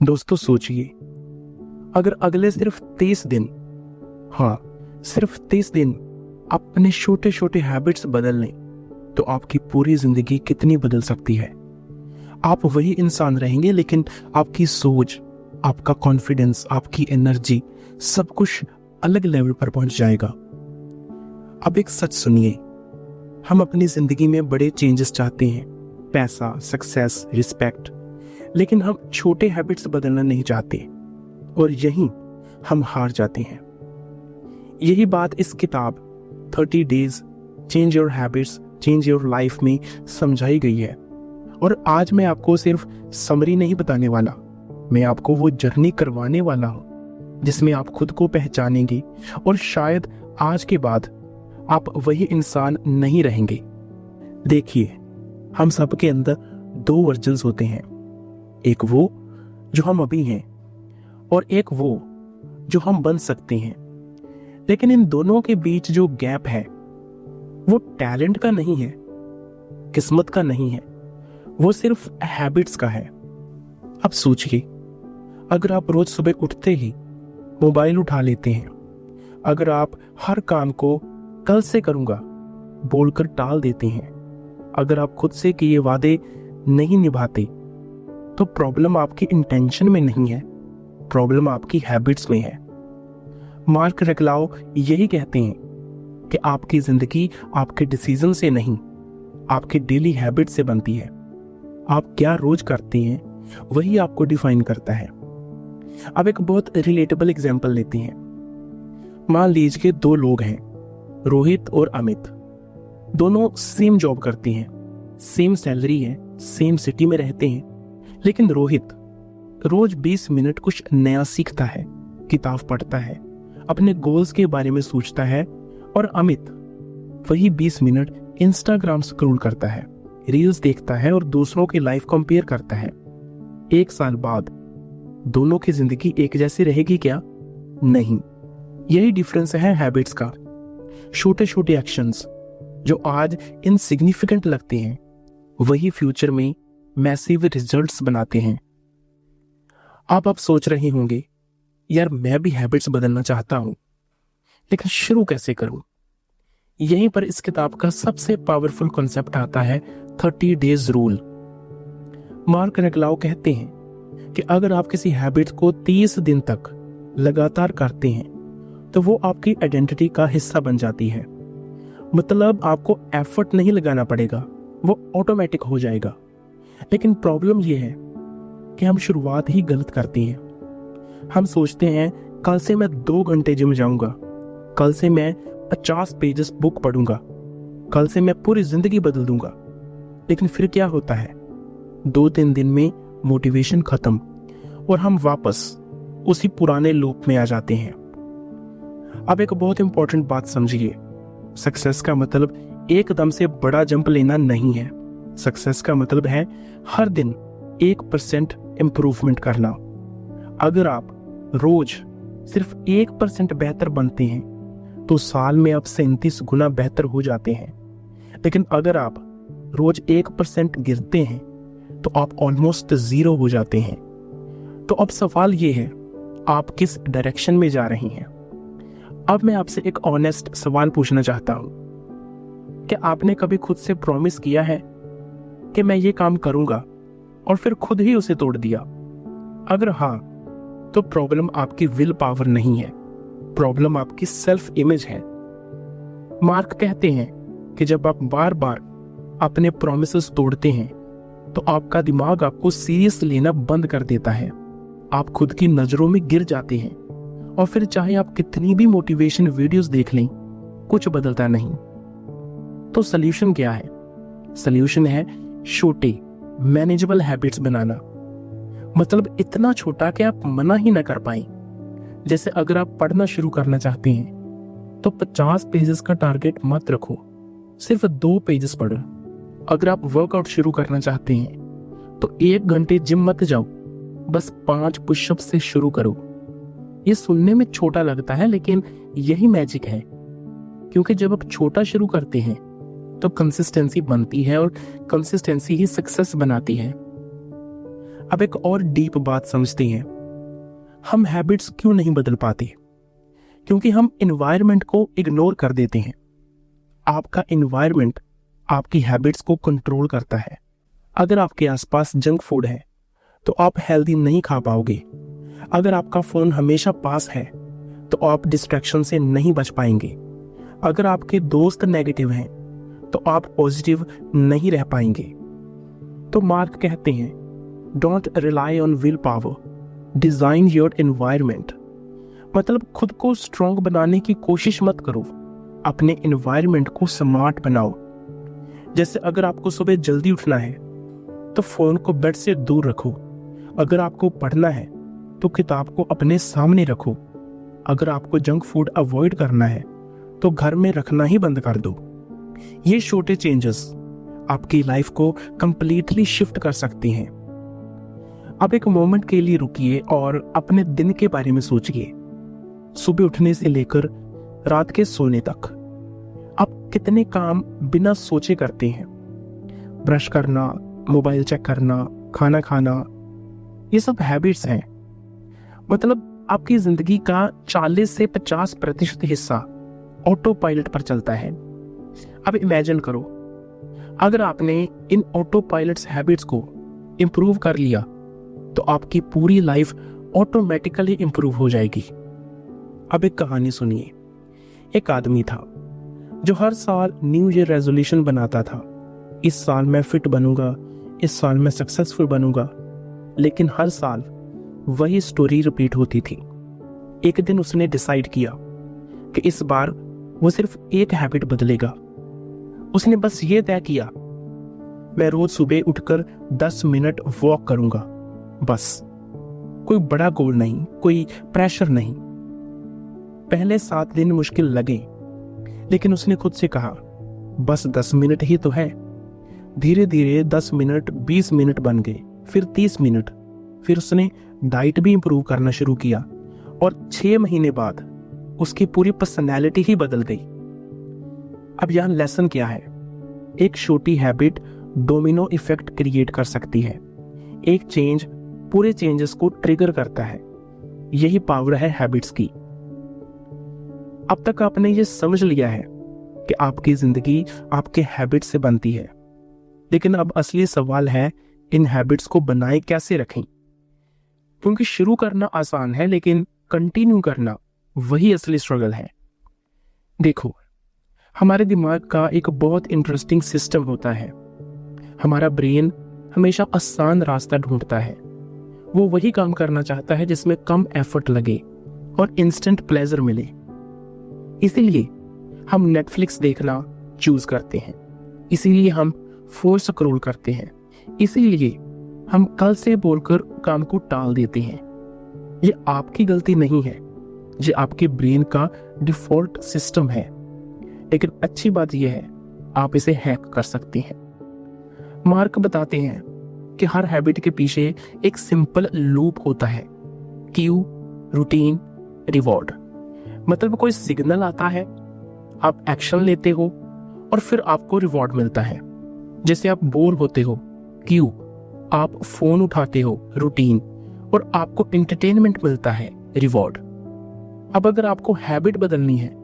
दोस्तों सोचिए, अगर अगले सिर्फ 30 दिन, हाँ सिर्फ 30 दिन अपने छोटे छोटे हैबिट्स बदल लें तो आपकी पूरी जिंदगी कितनी बदल सकती है। आप वही इंसान रहेंगे लेकिन आपकी सोच, आपका कॉन्फिडेंस, आपकी एनर्जी, सब कुछ अलग लेवल पर पहुंच जाएगा। अब एक सच सुनिए, हम अपनी जिंदगी में बड़े चेंजेस चाहते हैं, पैसा, सक्सेस, रिस्पेक्ट, लेकिन हम छोटे हैबिट्स बदलना नहीं चाहते और यहीं हम हार जाते हैं। यही बात इस किताब 30 days change your habits change your life में समझाई गई है। और आज मैं आपको सिर्फ समरी नहीं बताने वाला, मैं आपको वो जर्नी करवाने वाला हूं जिसमें आप खुद को पहचानेंगे और शायद आज के बाद आप वही इंसान नहीं रहेंगे। देखिए, हम सबके अंदर 2 वर्जन्स होते हैं, एक वो जो हम अभी हैं और एक वो जो हम बन सकते हैं। लेकिन इन दोनों के बीच जो गैप है वो टैलेंट का नहीं है, किस्मत का नहीं है, वो सिर्फ हैबिट्स का है। अब सोचिए, अगर आप रोज सुबह उठते ही मोबाइल उठा लेते हैं, अगर आप हर काम को कल से करूंगा बोलकर टाल देते हैं, अगर आप खुद से किए वादे नहीं निभाते, तो प्रॉब्लम आपकी इंटेंशन में नहीं है, प्रॉब्लम आपकी हैबिट्स में है। मार्क रेगलाउ यही कहते हैं कि आपकी जिंदगी आपके डिसीजन से नहीं, आपके डेली हैबिट से बनती है। आप क्या रोज करते हैं वही आपको डिफाइन करता है। अब एक बहुत रिलेटेबल एग्जांपल लेते हैं। मान लीजिए 2 लोग हैं, रोहित और अमित। दोनों सेम जॉब करते हैं, सेम सैलरी है, सेम सिटी में रहते हैं, लेकिन रोहित रोज 20 मिनट कुछ नया सीखता है, किताब पढ़ता है, अपने गोल्स के बारे में सोचता है, और अमित वही 20 मिनट इंस्टाग्राम स्क्रॉल करता है, रील्स देखता है और दूसरों की लाइफ कंपेयर करता है। 1 साल बाद दोनों की जिंदगी एक जैसी रहेगी क्या? नहीं। यही डिफरेंस है हैबिट्स का। छोटे छोटे एक्शंस जो आज इनसिग्निफिकेंट लगते हैं वही फ्यूचर में मैसिव रिजल्ट्स बनाते हैं। आप सोच रहे होंगे, यार मैं भी हैबिट्स बदलना चाहता हूं, लेकिन शुरू कैसे करूं? यहीं पर इस किताब का सबसे पावरफुल कॉन्सेप्ट आता है 30 डेज रूल। मार्क रेगलाउ कहते हैं कि अगर आप किसी हैबिट को 30 दिन तक लगातार करते हैं तो वो आपकी आइडेंटिटी का हिस्सा बन जाती है। मतलब आपको एफर्ट नहीं लगाना पड़ेगा, वो ऑटोमेटिक हो जाएगा। लेकिन प्रॉब्लम ये है कि हम शुरुआत ही गलत करते हैं। हम सोचते हैं कल से मैं 2 घंटे जिम जाऊंगा, कल से मैं 50 पेजेस बुक पढ़ूंगा, कल से मैं पूरी जिंदगी बदल दूंगा। लेकिन फिर क्या होता है? 2-3 दिन में मोटिवेशन खत्म और हम वापस उसी पुराने लूप में आ जाते हैं। अब एक बहुत इंपॉर्टेंट बात समझिए, सक्सेस का मतलब एकदम से बड़ा जंप लेना नहीं है। सक्सेस का मतलब है हर दिन 1% इंप्रूवमेंट करना। अगर आप रोज सिर्फ 1% बेहतर बनते हैं तो साल में आप 37 गुना बेहतर हो जाते हैं। लेकिन अगर आप रोज 1% गिरते हैं तो आप ऑलमोस्ट 0 हो जाते हैं। तो अब सवाल ये है, आप किस डायरेक्शन में जा रही हैं? अब मैं आपसे एक ऑनेस्ट सवाल पूछना चाहता हूं, क्या आपने कभी खुद से प्रॉमिस किया है कि मैं ये काम करूंगा और फिर खुद ही उसे तोड़ दिया? अगर हाँ, तो प्रॉब्लम आपकी विल पावर नहीं है, प्रॉब्लम आपकी सेल्फ इमेज है। मार्क कहते हैं कि जब आप बार बार अपने प्रॉमिसेस तोड़ते हैं तो आपका दिमाग आपको सीरियस लेना बंद कर देता है। आप खुद की नजरों में गिर जाते हैं और फिर चाहे आप कितनी भी मोटिवेशन वीडियोस देख लें, कुछ बदलता नहीं। तो सॉल्यूशन क्या है? सॉल्यूशन है छोटे मैनेजेबल हैबिट्स बनाना। मतलब इतना छोटा कि आप मना ही ना कर पाए। जैसे अगर आप पढ़ना शुरू करना चाहते हैं तो 50 पेजेस का टारगेट मत रखो, सिर्फ 2 पेजेस पढ़ो। अगर आप वर्कआउट शुरू करना चाहते हैं तो 1 घंटे जिम मत जाओ, बस 5 पुशअप से शुरू करो। ये सुनने में छोटा लगता है लेकिन यही मैजिक है, क्योंकि जब आप छोटा शुरू करते हैं तो कंसिस्टेंसी बनती है और कंसिस्टेंसी ही सक्सेस बनाती है। अब एक और डीप बात समझते हैं, हम हैबिट्स क्यों नहीं बदल पाते? क्योंकि हम एनवायरनमेंट को इग्नोर कर देते हैं। आपका एनवायरनमेंट आपकी हैबिट्स को कंट्रोल करता है। अगर आपके आसपास जंक फूड है तो आप हेल्दी नहीं खा पाओगे। अगर आपका फोन हमेशा पास है तो आप डिस्ट्रैक्शन से नहीं बच पाएंगे। अगर आपके दोस्त नेगेटिव हैं तो आप पॉजिटिव नहीं रह पाएंगे। तो मार्क कहते हैं, don't rely on will power, design your environment. मतलब खुद को स्ट्रॉन्ग बनाने की कोशिश मत करो, अपने एनवायरनमेंट को स्मार्ट बनाओ। जैसे अगर आपको सुबह जल्दी उठना है तो फोन को बेड से दूर रखो। अगर आपको पढ़ना है तो किताब को अपने सामने रखो। अगर आपको जंक फूड अवॉइड करना है तो घर में रखना ही बंद कर दो। ये छोटे चेंजेस आपकी लाइफ को कंप्लीटली शिफ्ट कर सकती हैं। अब एक मोमेंट के लिए रुकिए और अपने दिन के बारे में सोचिए। सुबह उठने से लेकर रात के सोने तक आप कितने काम बिना सोचे करते हैं? ब्रश करना, मोबाइल चेक करना, खाना खाना, ये सब हैबिट्स हैं। मतलब आपकी जिंदगी का 40 से 50% हिस्सा ऑटो पायलट पर चलता है। अब इमेजिन करो, अगर आपने इन ऑटो पायलट हैबिट्स को इंप्रूव कर लिया तो आपकी पूरी लाइफ ऑटोमेटिकली इंप्रूव हो जाएगी। अब एक कहानी सुनिए। एक आदमी था जो हर साल न्यू ईयर रेजोल्यूशन बनाता था, इस साल मैं फिट बनूंगा, इस साल मैं सक्सेसफुल बनूंगा। लेकिन हर साल वही स्टोरी रिपीट होती थी। एक दिन उसने डिसाइड किया कि इस बार वो सिर्फ एक हैबिट बदलेगा। उसने बस ये तय किया, मैं रोज सुबह उठकर 10 मिनट वॉक करूंगा। बस, कोई बड़ा गोल नहीं, कोई प्रेशर नहीं। पहले 7 दिन मुश्किल लगे, लेकिन उसने खुद से कहा, बस 10 मिनट ही तो है। धीरे धीरे 10 मिनट 20 मिनट बन गए, फिर 30 मिनट। फिर उसने डाइट भी इंप्रूव करना शुरू किया और 6 महीने बाद उसकी पूरी पर्सनैलिटी ही बदल गई। अब यहां लेसन क्या है? एक छोटी हैबिट डोमिनो इफेक्ट क्रिएट कर सकती है। एक चेंज पूरे चेंजेस को ट्रिगर करता है। यही पावर है हैबिट्स की। अब तक आपने ये समझ लिया है कि आपकी जिंदगी आपके हैबिट्स से बनती है। लेकिन अब असली सवाल है, इन हैबिट्स को बनाए कैसे रखें? क्योंकि शुरू करना आसान है, लेकिन कंटिन्यू करना वही असली स्ट्रगल है। देखो, हमारे दिमाग का एक बहुत इंटरेस्टिंग सिस्टम होता है। हमारा ब्रेन हमेशा आसान रास्ता ढूंढता है। वो वही काम करना चाहता है जिसमें कम एफर्ट लगे और इंस्टेंट प्लेजर मिले। इसीलिए हम नेटफ्लिक्स देखना चूज करते हैं, इसीलिए हम फोन स्क्रॉल करते हैं, इसीलिए हम कल से बोलकर काम को टाल देते हैं। ये आपकी गलती नहीं है, ये आपके ब्रेन का डिफॉल्ट सिस्टम है। लेकिन अच्छी बात यह है, आप इसे हैक कर सकते हैं। मार्क बताते हैं कि हर हैबिट के पीछे एक सिंपल लूप होता है, क्यू, रूटीन, रिवॉर्ड। मतलब कोई सिग्नल आता है, आप एक्शन लेते हो और फिर आपको रिवॉर्ड मिलता है। जैसे आप बोर होते हो, क्यू, आप फोन उठाते हो, रूटीन, और आपको एंटरटेनमेंट मिलता है, रिवॉर्ड। अब अगर आपको हैबिट बदलनी है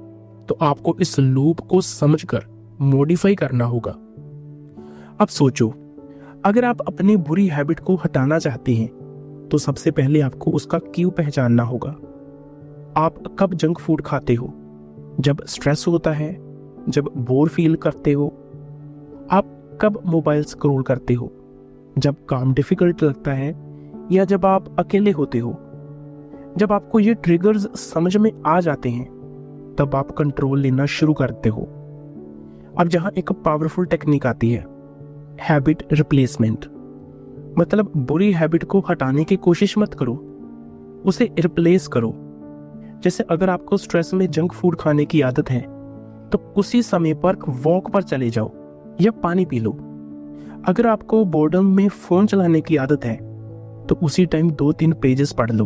तो आपको इस लूप को समझकर मॉडिफाई करना होगा। अब सोचो, अगर आप अपनी बुरी हैबिट को हटाना चाहते हैं तो सबसे पहले आपको उसका क्यू पहचानना होगा। आप कब जंक फूड खाते हो? जब स्ट्रेस होता है, जब बोर फील करते हो? आप कब मोबाइल स्क्रॉल करते हो? जब काम डिफिकल्ट लगता है या जब आप अकेले होते हो? जब आपको ये ट्रिगर्स समझ में आ जाते हैं तब आप कंट्रोल लेना शुरू करते हो। अब जहां एक पावरफुल टेक्निक आती है, हैबिट रिप्लेसमेंट। मतलब बुरी हैबिट को हटाने की कोशिश मत करो, उसे रिप्लेस करो। जैसे अगर आपको स्ट्रेस में जंक फूड खाने की आदत है तो उसी समय पर वॉक पर चले जाओ या पानी पी लो। अगर आपको बोर्डम में फोन चलाने की आदत है तो उसी टाइम 2-3 पेजेस पढ़ लो।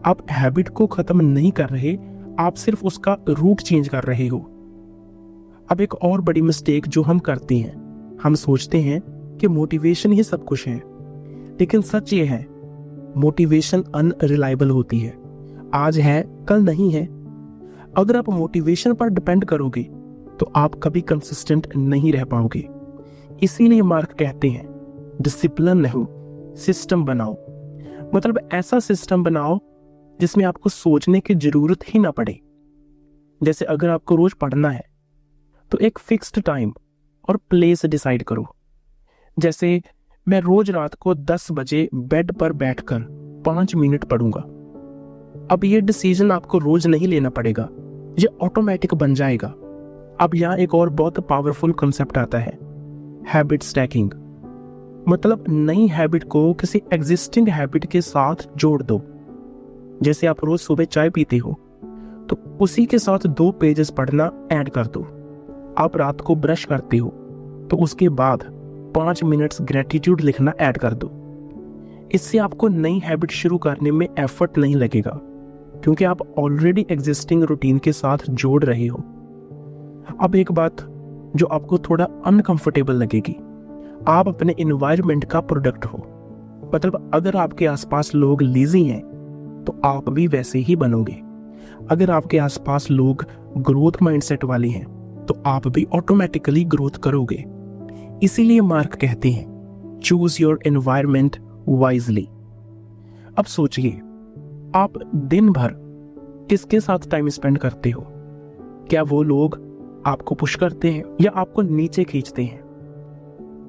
आप हैबिट को खत्म नहीं कर रहे, आप सिर्फ उसका रूट चेंज कर रहे हो। अब एक और बड़ी मिस्टेक जो हम करते हैं, हम सोचते हैं कि मोटिवेशन ही सब कुछ है। लेकिन सच ये है, मोटिवेशन अनरिलायबल होती है। आज है, कल नहीं है। अगर आप मोटिवेशन पर डिपेंड करोगे तो आप कभी कंसिस्टेंट नहीं रह पाओगे। इसीलिए मार्क कहते हैं, डिसिप्लिन नहीं, सिस्टम बनाओ। मतलब ऐसा सिस्टम बनाओ जिसमें आपको सोचने की जरूरत ही ना पड़े। जैसे अगर आपको रोज पढ़ना है तो एक फिक्स्ड टाइम और प्लेस डिसाइड करो। जैसे मैं रोज रात को 10 बजे बेड पर बैठकर 5 मिनट पढ़ूंगा। अब ये डिसीजन आपको रोज नहीं लेना पड़ेगा, ये ऑटोमेटिक बन जाएगा। अब यहाँ एक और बहुत पावरफुल कंसेप्ट आता है, हैबिट स्टैकिंग। मतलब नई हैबिट को किसी एग्जिस्टिंग हैबिट के साथ जोड़ दो। जैसे आप रोज सुबह चाय पीते हो तो उसी के साथ 2 पेजेस पढ़ना ऐड कर दो। आप रात को ब्रश करते हो तो उसके बाद 5 मिनट्स ग्रेटिट्यूड लिखना ऐड कर दो। इससे आपको नई हैबिट शुरू करने में एफर्ट नहीं लगेगा, क्योंकि आप ऑलरेडी एग्जिस्टिंग रूटीन के साथ जोड़ रहे हो। अब एक बात जो आपको थोड़ा अनकंफर्टेबल लगेगी, आप अपने एनवायरनमेंट का प्रोडक्ट हो। मतलब अगर आपके आसपास लोग लेजी हैं तो आप भी वैसे ही बनोगे। अगर आपके आसपास लोग ग्रोथ माइंडसेट वाले हैं तो आप भी ऑटोमेटिकली ग्रोथ करोगे। इसीलिए मार्क कहते हैं, चूज योर एनवायरनमेंट वाइजली। अब सोचिए, आप दिन भर किसके साथ टाइम स्पेंड करते हो? क्या वो लोग आपको पुश करते हैं या आपको नीचे खींचते हैं?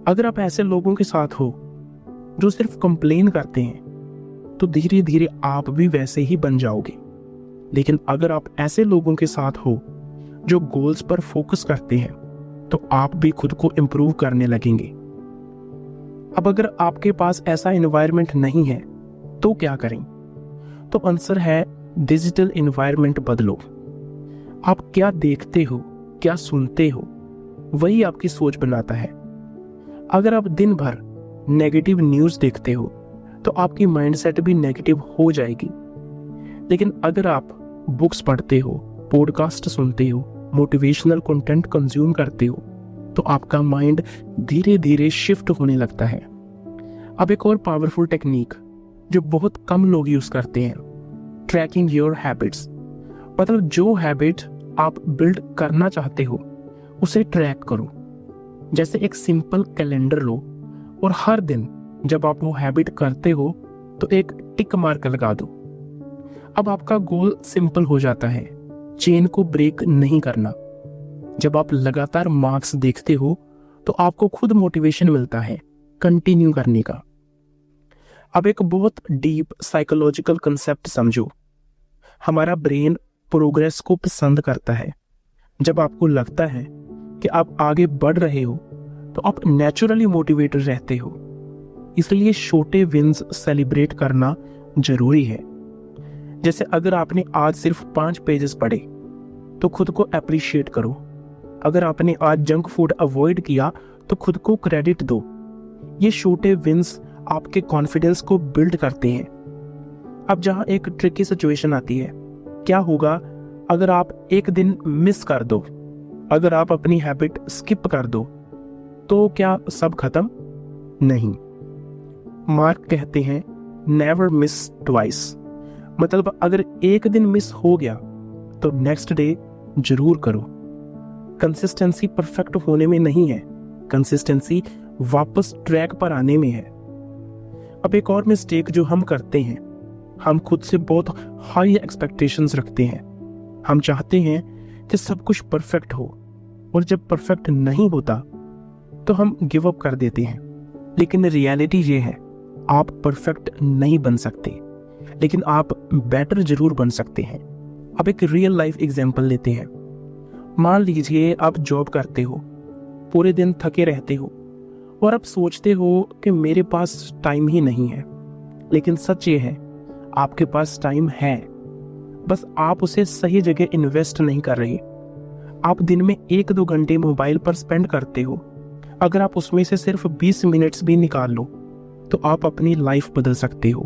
अगर आप ऐसे लोगों के साथ हो जो सिर्फ कंप्लेन करते हैं तो धीरे धीरे आप भी वैसे ही बन जाओगे। लेकिन अगर आप ऐसे लोगों के साथ हो जो गोल्स पर फोकस करते हैं तो आप भी खुद को इंप्रूव करने लगेंगे। अब अगर आपके पास ऐसा एनवायरनमेंट नहीं है तो क्या करें? तो आंसर है, डिजिटल एनवायरनमेंट बदलो। आप क्या देखते हो, क्या सुनते हो, वही आपकी सोच बनाता है। अगर आप दिन भर नेगेटिव न्यूज़ देखते हो तो आपकी माइंडसेट भी नेगेटिव हो जाएगी। लेकिन अगर आप बुक्स पढ़ते हो, पॉडकास्ट सुनते हो, मोटिवेशनल कंटेंट कंज्यूम करते हो तो आपका माइंड धीरे धीरे शिफ्ट होने लगता है। अब एक और पावरफुल टेक्निक जो बहुत कम लोग यूज करते हैं, ट्रैकिंग योर हैबिट्स। मतलब जो हैबिट आप बिल्ड करना चाहते हो उसे ट्रैक करो। जैसे एक सिंपल कैलेंडर लो और हर दिन जब आप वो हैबिट करते हो तो एक टिक मार्क लगा दो। अब आपका गोल सिंपल हो जाता है, चेन को ब्रेक नहीं करना। जब आप लगातार मार्क्स देखते हो तो आपको खुद मोटिवेशन मिलता है कंटिन्यू करने का। अब एक बहुत डीप साइकोलॉजिकल कंसेप्ट समझो, हमारा ब्रेन प्रोग्रेस को पसंद करता है। जब आपको लगता है कि आप आगे बढ़ रहे हो तो आप नेचुरली मोटिवेटेड रहते हो। इसलिए छोटे विन्स सेलिब्रेट करना जरूरी है। जैसे अगर आपने आज सिर्फ 5 पेजेस पढ़े तो खुद को अप्रिशिएट करो। अगर आपने आज जंक फूड अवॉइड किया तो खुद को क्रेडिट दो। ये छोटे विन्स आपके कॉन्फिडेंस को बिल्ड करते हैं। अब जहां एक ट्रिकी सिचुएशन आती है, क्या होगा अगर आप एक दिन मिस कर दो? अगर आप अपनी हैबिट स्किप कर दो तो क्या सब खत्म? नहीं। मार्क कहते हैं, नेवर मिस ट्वाइस। मतलब अगर एक दिन मिस हो गया तो नेक्स्ट डे जरूर करो। कंसिस्टेंसी परफेक्ट होने में नहीं है, कंसिस्टेंसी वापस ट्रैक पर आने में है। अब एक और मिस्टेक जो हम करते हैं, हम खुद से बहुत हाई एक्सपेक्टेशंस रखते हैं। हम चाहते हैं कि सब कुछ परफेक्ट हो और जब परफेक्ट नहीं होता तो हम गिव अप कर देते हैं। लेकिन रियलिटी ये है, आप परफेक्ट नहीं बन सकते, लेकिन आप बेटर जरूर बन सकते हैं। अब एक रियल लाइफ एग्जांपल लेते हैं। मान लीजिए आप जॉब करते हो, पूरे दिन थके रहते हो और आप सोचते हो कि मेरे पास टाइम ही नहीं है। लेकिन सच ये है, आपके पास टाइम है, बस आप उसे सही जगह इन्वेस्ट नहीं कर रहे। आप दिन में 1-2 घंटे मोबाइल पर स्पेंड करते हो। अगर आप उसमें से सिर्फ 20 मिनट्स भी निकाल लो तो आप अपनी लाइफ बदल सकते हो।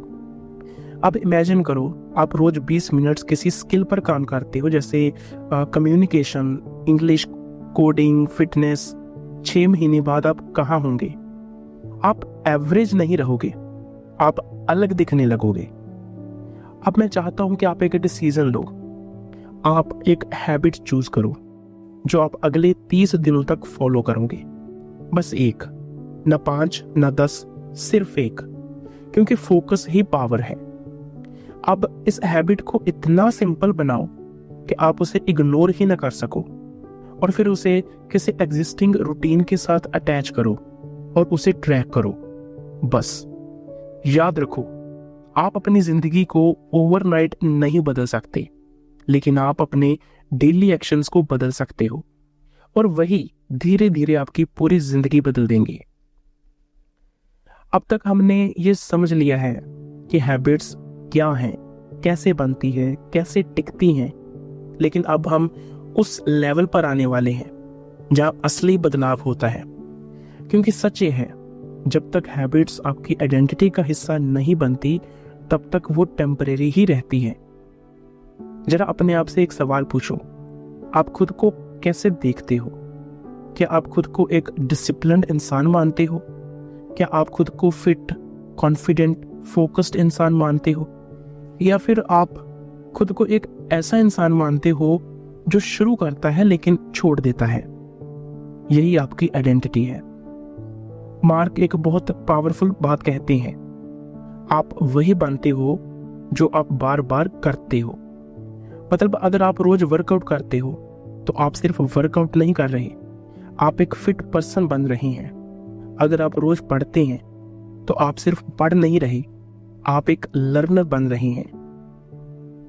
अब इमेजिन करो, आप रोज 20 मिनट्स किसी स्किल पर काम करते हो, जैसे कम्युनिकेशन, इंग्लिश, कोडिंग, फिटनेस। 6 महीने बाद आप कहाँ होंगे? आप एवरेज नहीं रहोगे, आप अलग दिखने लगोगे। अब मैं चाहता हूं कि आप एक डिसीजन लो। आप एक हैबिट चूज करो जो आप अगले 30 दिनों तक फॉलो करोगे। बस एक, न 5 न 10, सिर्फ एक, क्योंकि फोकस ही पावर है। अब इस हैबिट को इतना सिंपल बनाओ कि आप उसे इग्नोर ही ना कर सको, और फिर उसे किसी एग्जिस्टिंग रूटीन के साथ अटैच करो और उसे ट्रैक करो। बस याद रखो, आप अपनी जिंदगी को ओवरनाइट नहीं बदल सकते, लेकिन आप अपने डेली एक्शंस को बदल सकते हो, और वही धीरे धीरे आपकी पूरी जिंदगी बदल देंगे। अब तक हमने ये समझ लिया है कि हैबिट्स क्या हैं, कैसे बनती है, कैसे टिकती हैं, लेकिन अब हम उस लेवल पर आने वाले हैं जहां असली बदलाव होता है। क्योंकि सच ये है, जब तक हैबिट्स आपकी आइडेंटिटी का हिस्सा नहीं बनती, तब तक वो टेम्परेरी ही रहती है। जरा अपने आप से एक सवाल पूछो, आप खुद को कैसे देखते हो? क्या आप खुद को एक डिसिप्लिन्ड इंसान मानते हो? क्या आप खुद को फिट, कॉन्फिडेंट, फोकस्ड इंसान मानते हो? या फिर आप खुद को एक ऐसा इंसान मानते हो जो शुरू करता है लेकिन छोड़ देता है? यही आपकी आइडेंटिटी है। मार्क एक बहुत पावरफुल बात कहते हैं, आप वही बनते हो जो आप बार बार करते हो। मतलब अगर आप रोज वर्कआउट करते हो तो आप सिर्फ वर्कआउट नहीं कर रहे, आप एक फिट पर्सन बन रहे हैं। अगर आप रोज पढ़ते हैं तो आप सिर्फ पढ़ नहीं रहे, आप एक लर्नर बन रहे हैं।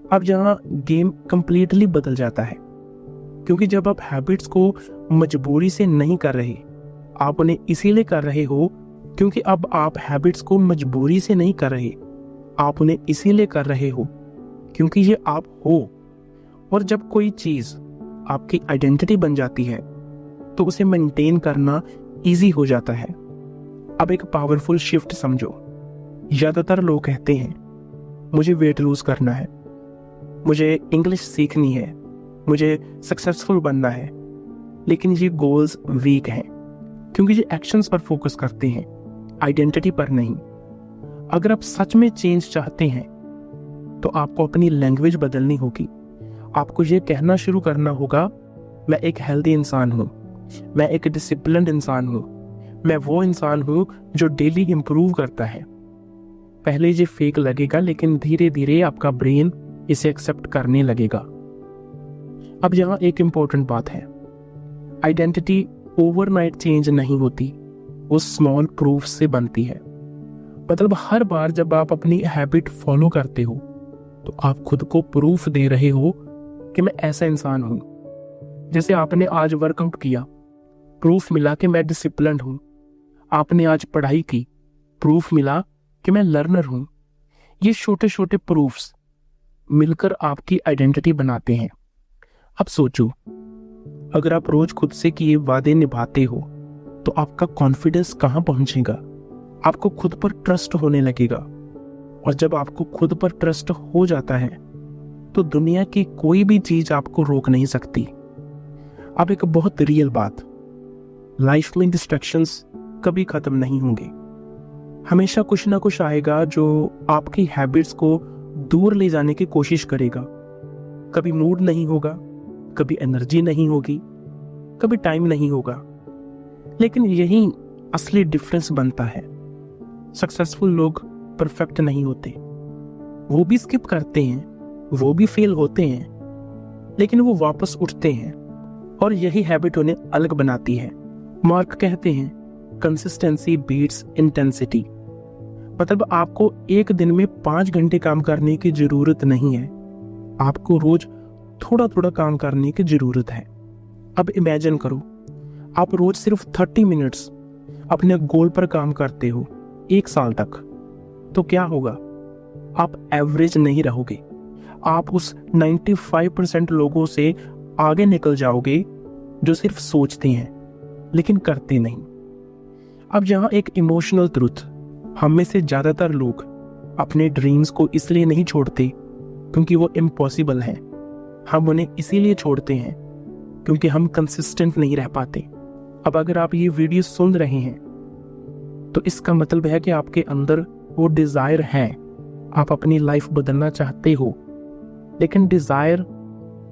अब जहां गेम कंप्लीटली बदल जाता है, क्योंकि जब आप हैबिट्स को मजबूरी से नहीं कर रहे, आप उन्हें इसीलिए कर रहे हो क्योंकि अब आप हैबिट्स को मजबूरी से नहीं कर रहे, आप उन्हें इसीलिए कर रहे हो क्योंकि ये आप हो। और जब कोई चीज आपकी आइडेंटिटी बन जाती है तो उसे मेंटेन करना इजी हो जाता है। अब एक पावरफुल शिफ्ट समझो। ज्यादातर लोग कहते हैं, मुझे वेट लूज करना है, मुझे इंग्लिश सीखनी है, मुझे सक्सेसफुल बनना है, लेकिन ये गोल्स वीक हैं क्योंकि ये एक्शंस पर फोकस करते हैं, आइडेंटिटी पर नहीं। अगर आप सच में चेंज चाहते हैं तो आपको अपनी लैंग्वेज बदलनी होगी। आपको ये कहना शुरू करना होगा, मैं एक हेल्दी इंसान हूँ, मैं एक डिसिप्लिन्ड इंसान हूँ, मैं वो इंसान हूँ जो डेली इंप्रूव करता है। पहले ये फेक लगेगा, लेकिन धीरे धीरे आपका ब्रेन इसे एक्सेप्ट करने लगेगा। अब यहाँ एक इंपॉर्टेंट बात है, आइडेंटिटी ओवरनाइट चेंज नहीं होती, वो स्मॉल प्रूफ से बनती है। मतलब हर बार जब आप अपनी हैबिट फॉलो करते हो तो आप खुद को प्रूफ दे रहे हो कि मैं ऐसा इंसान हूं। जैसे आपने आज वर्कआउट किया, प्रूफ मिला कि मैं डिसिप्लिन्ड हूं। आपने आज पढ़ाई की, प्रूफ मिला कि मैं लर्नर हूं। ये छोटे छोटे प्रूफ्स मिलकर आपकी आइडेंटिटी बनाते हैं। अब सोचो, अगर आप रोज खुद से किए वादे निभाते हो तो आपका कॉन्फिडेंस कहां पहुंचेगा? आपको खुद पर ट्रस्ट होने लगेगा, और जब आपको खुद पर ट्रस्ट हो जाता है तो दुनिया की कोई भी चीज आपको रोक नहीं सकती। अब एक बहुत रियल बात, लाइफ में डिस्ट्रैक्शंस कभी खत्म नहीं होंगे। हमेशा कुछ ना कुछ आएगा जो आपकी हैबिट्स को दूर ले जाने की कोशिश करेगा। कभी मूड नहीं होगा, कभी एनर्जी नहीं होगी, कभी टाइम नहीं होगा, लेकिन यही असली डिफरेंस बनता है। सक्सेसफुल लोग परफेक्ट नहीं होते, वो भी स्किप करते हैं, वो भी फेल होते हैं, लेकिन वो वापस उठते हैं, और यही हैबिट उन्हें अलग बनाती है। मार्क कहते हैं, कंसिस्टेंसी बीट्स इंटेंसिटी। मतलब आपको एक दिन में 5 घंटे काम करने की जरूरत नहीं है, आपको रोज थोड़ा थोड़ा काम करने की जरूरत है। अब इमेजिन करो, आप रोज सिर्फ 30 मिनट्स अपने गोल पर काम करते हो 1 साल तक, तो क्या होगा? आप एवरेज नहीं रहोगे, आप उस 95% लोगों से आगे निकल जाओगे जो सिर्फ सोचते हैं लेकिन करते नहीं। अब यहाँ एक इमोशनल ट्रुथ, हम में से ज्यादातर लोग अपने ड्रीम्स को इसलिए नहीं छोड़ते क्योंकि वो इम्पॉसिबल हैं, हम उन्हें इसीलिए छोड़ते हैं क्योंकि हम कंसिस्टेंट नहीं रह पाते। अब अगर आप ये वीडियो सुन रहे हैं तो इसका मतलब है कि आपके अंदर वो डिजायर है, आप अपनी लाइफ बदलना चाहते हो, लेकिन डिजायर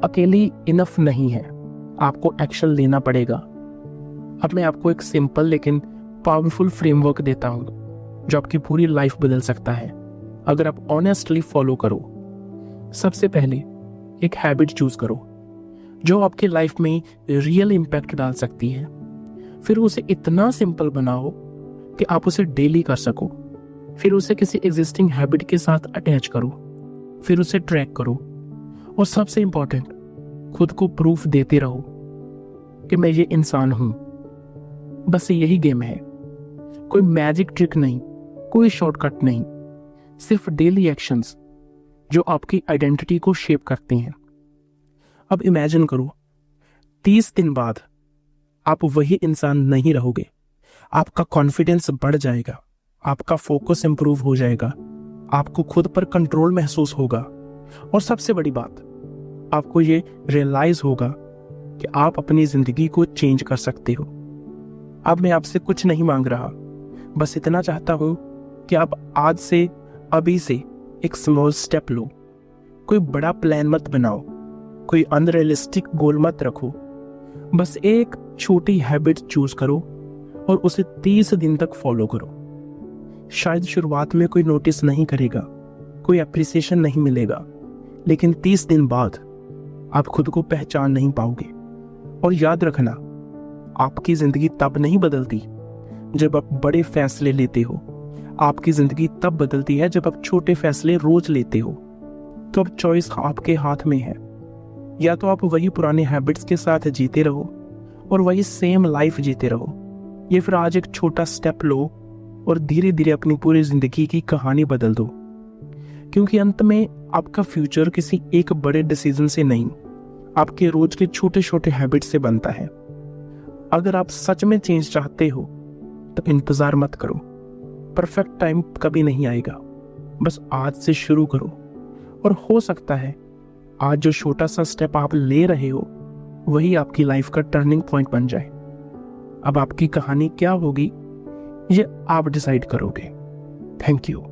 अकेली इनफ नहीं है, आपको एक्शन लेना पड़ेगा। अब मैं आपको एक सिंपल लेकिन पावरफुल फ्रेमवर्क देता हूं जो आपकी पूरी लाइफ बदल सकता है अगर आप ऑनेस्टली फॉलो करो। सबसे पहले एक हैबिट चूज करो जो आपके लाइफ में रियल इम्पैक्ट डाल सकती है। फिर उसे इतना सिंपल बनाओ कि आप उसे डेली कर सको। फिर उसे किसी एग्जिस्टिंग हैबिट के साथ अटैच करो, फिर उसे ट्रैक करो, और सबसे इंपॉर्टेंट, खुद को प्रूफ देते रहो कि मैं ये इंसान हूं। बस यही गेम है, कोई मैजिक ट्रिक नहीं, कोई शॉर्टकट नहीं, सिर्फ डेली एक्शंस जो आपकी आइडेंटिटी को शेप करते हैं। अब इमेजिन करो 30 दिन बाद आप वही इंसान नहीं रहोगे। आपका कॉन्फिडेंस बढ़ जाएगा, आपका फोकस इंप्रूव हो जाएगा, आपको खुद पर कंट्रोल महसूस होगा, और सबसे बड़ी बात, आपको ये रियलाइज होगा कि आप अपनी जिंदगी को चेंज कर सकते हो। अब मैं आपसे कुछ नहीं मांग रहा, बस इतना चाहता हूं कि आप आज से, अभी से एक स्मॉल स्टेप लो। कोई बड़ा प्लान मत बनाओ, कोई अनरियलिस्टिक गोल मत रखो, बस एक छोटी हैबिट चूज करो और उसे 30 दिन तक फॉलो करो। शायद शुरुआत में कोई नोटिस नहीं करेगा, कोई अप्रिसिएशन नहीं मिलेगा, लेकिन 30 दिन बाद आप खुद को पहचान नहीं पाओगे। और याद रखना, आपकी जिंदगी तब नहीं बदलती जब आप बड़े फैसले लेते हो, आपकी जिंदगी तब बदलती है जब आप छोटे फैसले रोज लेते हो। तो अब चॉइस आपके हाथ में है, या तो आप वही पुराने हैबिट्स के साथ जीते रहो और वही सेम लाइफ जीते रहो, या फिर आज एक छोटा स्टेप लो और धीरे धीरे अपनी पूरी जिंदगी की कहानी बदल दो। क्योंकि अंत में आपका फ्यूचर किसी एक बड़े डिसीजन से नहीं, आपके रोज के छोटे छोटे हैबिट से बनता है। अगर आप सच में चेंज चाहते हो तो इंतजार मत करो, परफेक्ट टाइम कभी नहीं आएगा, बस आज से शुरू करो। और हो सकता है आज जो छोटा सा स्टेप आप ले रहे हो वही आपकी लाइफ का टर्निंग पॉइंट बन जाए। अब आपकी कहानी क्या होगी ये आप डिसाइड करोगे। Thank you.